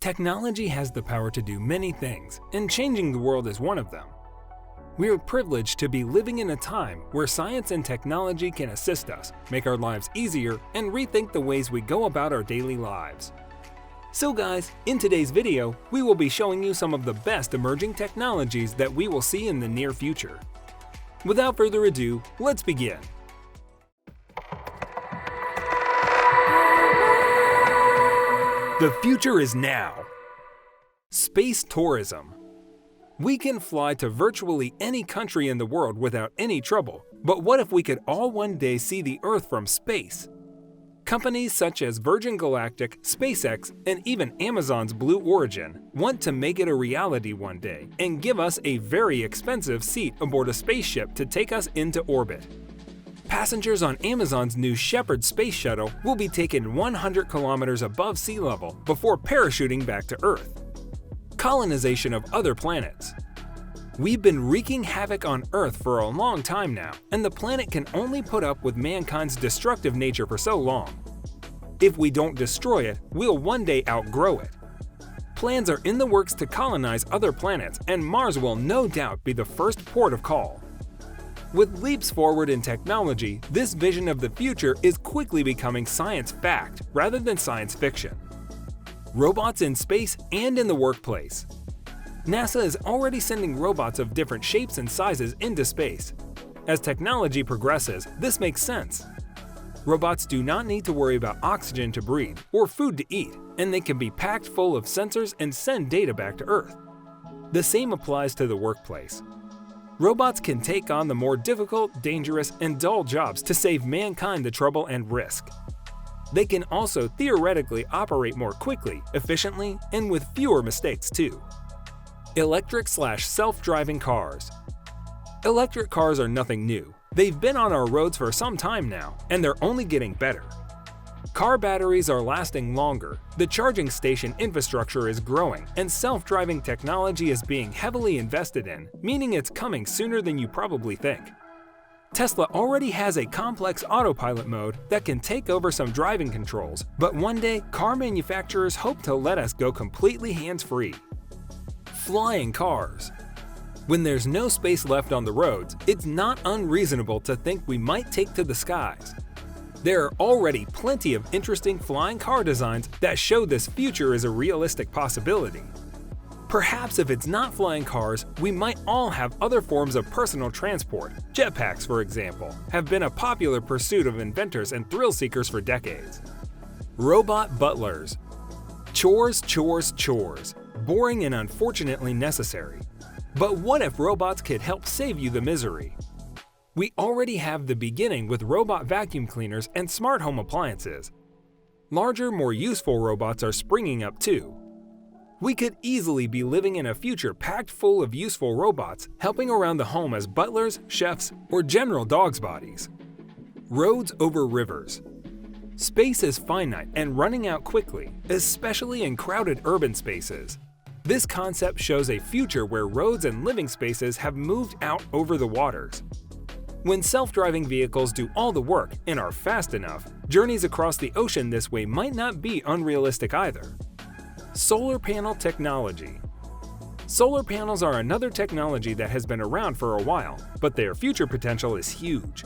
Technology has the power to do many things, and changing the world is one of them. We are privileged to be living in a time where science and technology can assist us, make our lives easier, and rethink the ways we go about our daily lives. So guys, in today's video, we will be showing you some of the best emerging technologies that we will see in the near future. Without further ado, let's begin. The future is now. Space tourism. We can fly to virtually any country in the world without any trouble, but what if we could all one day see the Earth from space? Companies such as Virgin Galactic, SpaceX, and even Amazon's Blue Origin want to make it a reality one day and give us a very expensive seat aboard a spaceship to take us into orbit. Passengers on Amazon's new Shepard space shuttle will be taken 100 kilometers above sea level before parachuting back to Earth. Colonization of other planets. We've been wreaking havoc on Earth for a long time now, and the planet can only put up with mankind's destructive nature for so long. If we don't destroy it, we'll one day outgrow it. Plans are in the works to colonize other planets, and Mars will no doubt be the first port of call. With leaps forward in technology, this vision of the future is quickly becoming science fact rather than science fiction. Robots in space and in the workplace. NASA is already sending robots of different shapes and sizes into space. As technology progresses, this makes sense. Robots do not need to worry about oxygen to breathe or food to eat, and they can be packed full of sensors and send data back to Earth. The same applies to the workplace. Robots can take on the more difficult, dangerous, and dull jobs to save mankind the trouble and risk. They can also theoretically operate more quickly, efficiently, and with fewer mistakes too. Electric/self-driving cars. Electric cars are nothing new. They've been on our roads for some time now, and they're only getting better. Car batteries are lasting longer, the charging station infrastructure is growing, and self-driving technology is being heavily invested in, meaning it's coming sooner than you probably think. Tesla already has a complex autopilot mode that can take over some driving controls, but one day, car manufacturers hope to let us go completely hands-free. Flying cars. When there's no space left on the roads, it's not unreasonable to think we might take to the skies. There are already plenty of interesting flying car designs that show this future is a realistic possibility. Perhaps if it's not flying cars, we might all have other forms of personal transport. Jetpacks, for example, have been a popular pursuit of inventors and thrill seekers for decades. Robot butlers. Chores, chores, chores. Boring and unfortunately necessary. But what if robots could help save you the misery? We already have the beginning with robot vacuum cleaners and smart home appliances. Larger, more useful robots are springing up too. We could easily be living in a future packed full of useful robots helping around the home as butlers, chefs, or general dog's bodies. Roads over rivers. Space is finite and running out quickly, especially in crowded urban spaces. This concept shows a future where roads and living spaces have moved out over the waters. When self-driving vehicles do all the work and are fast enough, journeys across the ocean this way might not be unrealistic either. Solar panel technology. Solar panels are another technology that has been around for a while, but their future potential is huge.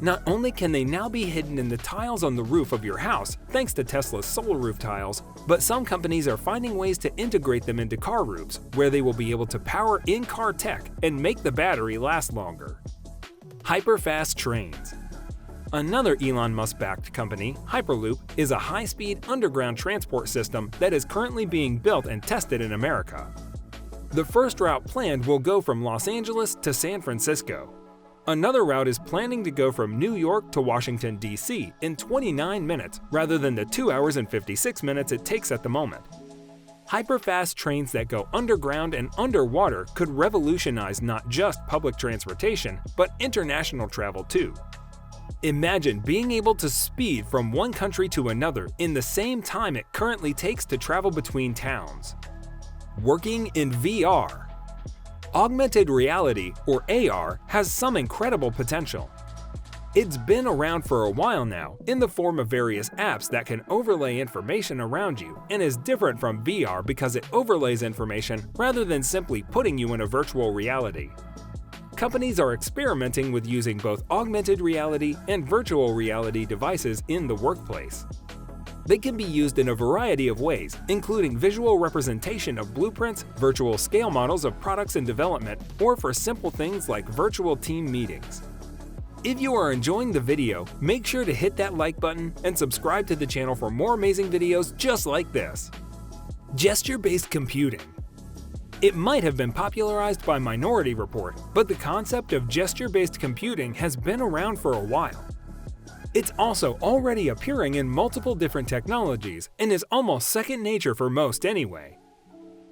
Not only can they now be hidden in the tiles on the roof of your house thanks to Tesla's solar roof tiles, but some companies are finding ways to integrate them into car roofs where they will be able to power in-car tech and make the battery last longer. Hyperfast trains. Another Elon Musk-backed company, Hyperloop, is a high-speed underground transport system that is currently being built and tested in America. The first route planned will go from Los Angeles to San Francisco. Another route is planning to go from New York to Washington, D.C. in 29 minutes rather than the 2 hours and 56 minutes it takes at the moment. Hyperfast trains that go underground and underwater could revolutionize not just public transportation, but international travel too. Imagine being able to speed from one country to another in the same time it currently takes to travel between towns. Working in VR. Augmented reality, or AR, has some incredible potential. It's been around for a while now in the form of various apps that can overlay information around you and is different from VR because it overlays information rather than simply putting you in a virtual reality. Companies are experimenting with using both augmented reality and virtual reality devices in the workplace. They can be used in a variety of ways, including visual representation of blueprints, virtual scale models of products in development, or for simple things like virtual team meetings. If you are enjoying the video, make sure to hit that like button and subscribe to the channel for more amazing videos just like this. Gesture-based computing. It might have been popularized by Minority Report, but the concept of gesture-based computing has been around for a while. It's also already appearing in multiple different technologies and is almost second nature for most anyway.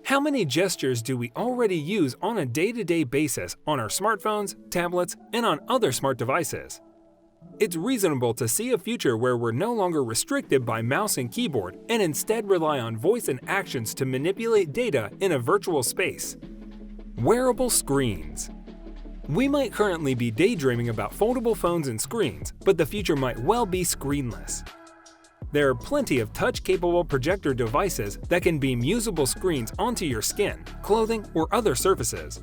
How many gestures do we already use on a day-to-day basis on our smartphones, tablets, and on other smart devices? It's reasonable to see a future where we're no longer restricted by mouse and keyboard and instead rely on voice and actions to manipulate data in a virtual space. Wearable screens. We might currently be daydreaming about foldable phones and screens, but the future might well be screenless. There are plenty of touch-capable projector devices that can beam usable screens onto your skin, clothing, or other surfaces.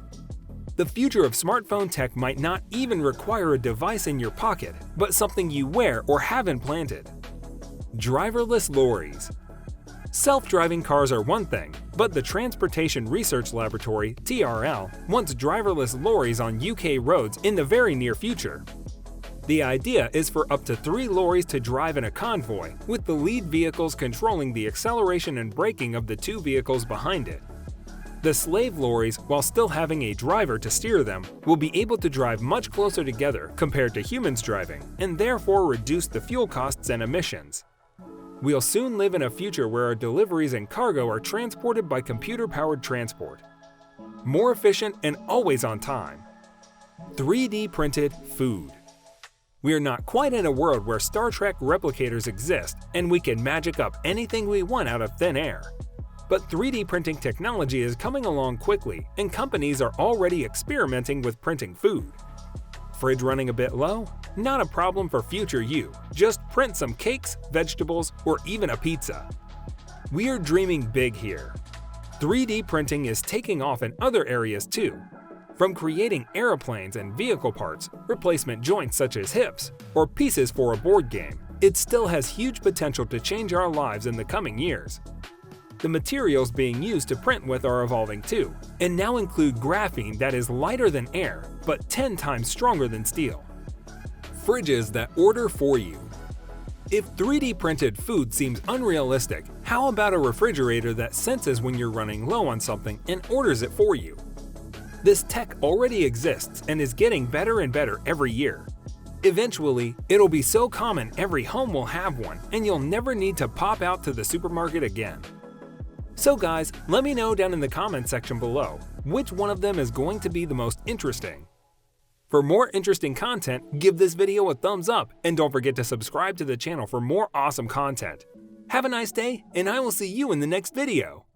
The future of smartphone tech might not even require a device in your pocket, but something you wear or have implanted. Driverless lorries. Self-driving cars are one thing, but the Transportation Research Laboratory, TRL, wants driverless lorries on UK roads in the very near future. The idea is for up to 3 lorries to drive in a convoy, with the lead vehicles controlling the acceleration and braking of the 2 vehicles behind it. The slave lorries, while still having a driver to steer them, will be able to drive much closer together compared to humans driving, and therefore reduce the fuel costs and emissions. We'll soon live in a future where our deliveries and cargo are transported by computer-powered transport. More efficient and always on time. 3D printed food. We are not quite in a world where Star Trek replicators exist and we can magic up anything we want out of thin air. But 3D printing technology is coming along quickly and companies are already experimenting with printing food. Fridge running a bit low? Not a problem for future you. Just print some cakes, vegetables, or even a pizza. We are dreaming big here. 3D printing is taking off in other areas too. From creating airplanes and vehicle parts, replacement joints such as hips, or pieces for a board game, it still has huge potential to change our lives in the coming years. The materials being used to print with are evolving too, and now include graphene that is lighter than air, but 10 times stronger than steel. Fridges that order for you. If 3D printed food seems unrealistic, how about a refrigerator that senses when you're running low on something and orders it for you? This tech already exists and is getting better and better every year. Eventually, it'll be so common every home will have one and you'll never need to pop out to the supermarket again. So guys, let me know down in the comment section below which one of them is going to be the most interesting. For more interesting content, give this video a thumbs up and don't forget to subscribe to the channel for more awesome content. Have a nice day, and I will see you in the next video.